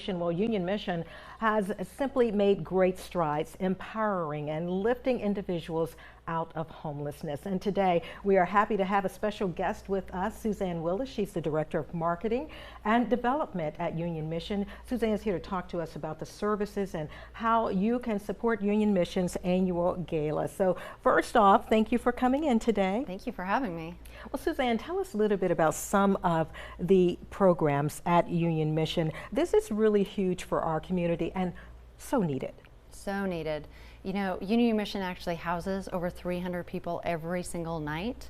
Mission. Well, Union Mission has simply made great strides empowering and lifting individuals out of homelessness. And today we are happy to have a special guest with us, Suzanne Willis. She's the Director of Marketing and Development at Union Mission. Suzanne is here to talk to us about the services and how you can support Union Mission's annual gala. So first off, thank you for coming in today. Thank you for having me. Well, Suzanne, tell us a little bit about some of the programs at Union Mission. This is really huge for our community and so needed. So needed. You know, Union Mission actually houses over 300 people every single night.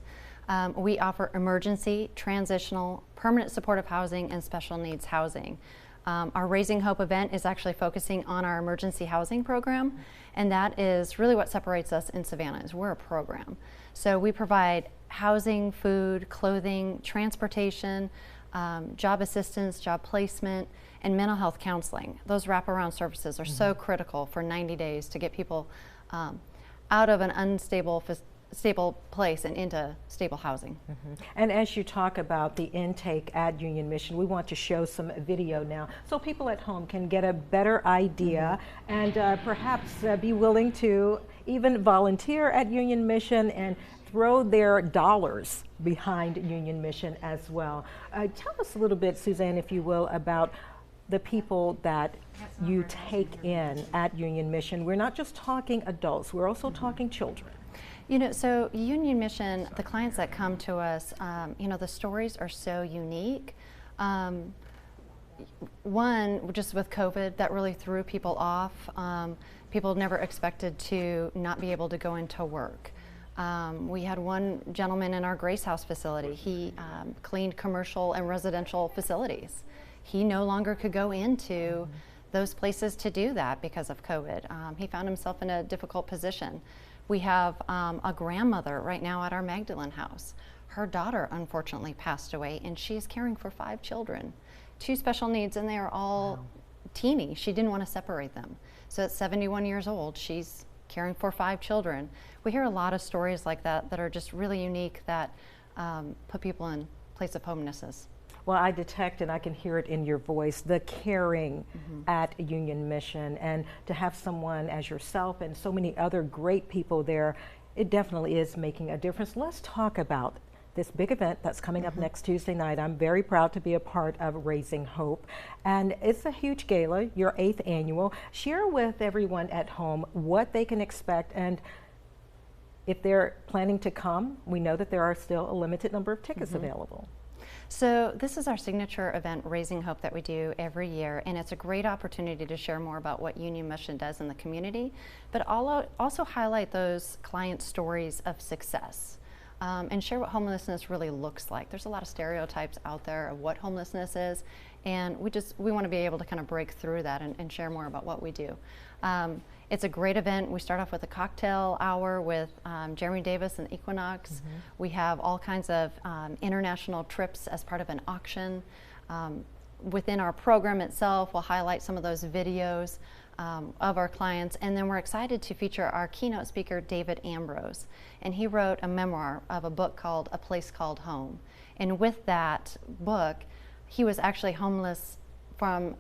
We offer emergency, transitional, permanent supportive housing, and special needs housing. Our Raising Hope event is actually focusing on our emergency housing program, and that is really what separates us in Savannah, is we're a program. So we provide housing, food, clothing, transportation, job assistance, job placement, and mental health counseling. Those wraparound services are so critical for 90 days to get people out of an unstable stable place and into stable housing. And as you talk about the intake at Union Mission, we want to show some video now so people at home can get a better idea and perhaps be willing to even volunteer at Union Mission and throw their dollars behind Union Mission as well. Tell us a little bit, Suzanne, if you will, about the people that you take in at Union Mission. We're not just talking adults, we're also talking children. You know, so Union Mission, the clients that come to us, you know, the stories are so unique. One, just with COVID, that really threw people off. People never expected to not be able to go into work. We had one gentleman in our Grace House facility. He cleaned commercial and residential facilities. He no longer could go into those places to do that because of COVID. He found himself in a difficult position. We have a grandmother right now at our Magdalene house. Her daughter unfortunately passed away, and she's caring for 5 children, 2 special needs, and they are all teeny. She didn't want to separate them. So at 71 years old, she's caring for 5 children. We hear a lot of stories like that that are just really unique, that put people in place of homelessness. Well, I detect and I can hear it in your voice, the caring at Union Mission, and to have someone as yourself and so many other great people there, it definitely is making a difference. Let's talk about this big event that's coming up next Tuesday night. I'm very proud to be a part of Raising Hope, and it's a huge gala, your 8th annual. Share with everyone at home what they can expect, and if they're planning to come, we know that there are still a limited number of tickets available. So this is our signature event, Raising Hope, that we do every year, and it's a great opportunity to share more about what Union Mission does in the community, but also highlight those client stories of success. And share what homelessness really looks like. There's a lot of stereotypes out there of what homelessness is, and we want to be able to kind of break through that and share more about what we do. It's a great event. We start off with a cocktail hour with Jeremy Davis and Equinox. We have all kinds of international trips as part of an auction. Within our program itself, we'll highlight some of those videos of our clients, and then we're excited to feature our keynote speaker, David Ambrose, and he wrote a memoir of a book called A Place Called Home. And with that book, he was actually homeless from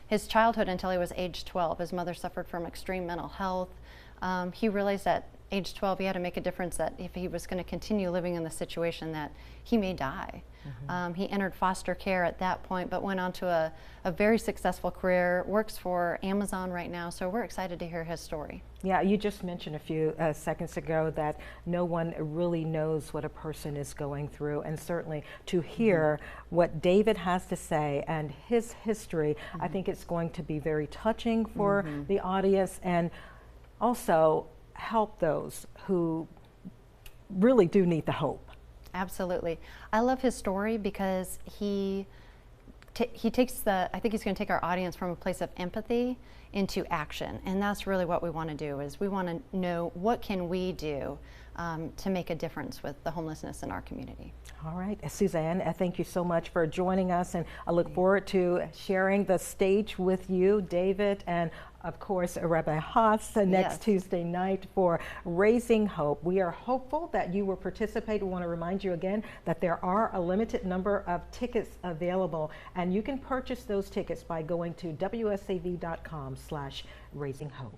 his childhood until he was age 12. His mother suffered from extreme mental health. He realized at age 12 he had to make a difference, that if he was going to continue living in the situation that he may die. He entered foster care at that point, but went on to a very successful career, works for Amazon right now, so we're excited to hear his story. Yeah, you just mentioned a few seconds ago that no one really knows what a person is going through, and certainly to hear what David has to say and his history, I think it's going to be very touching for the audience, and also help those who really do need the hope. Absolutely. I love his story because he takes I think he's going to take our audience from a place of empathy into action. And that's really what we want to do, is we want to know what can we do to make a difference with the homelessness in our community. All right, Suzanne, thank you so much for joining us, and I look forward to sharing the stage with you, David, and of course, Rabbi Haas next Tuesday night for Raising Hope. We are hopeful that you will participate. We want to remind you again that there are a limited number of tickets available, and you can purchase those tickets by going to wsav.com/raisinghope.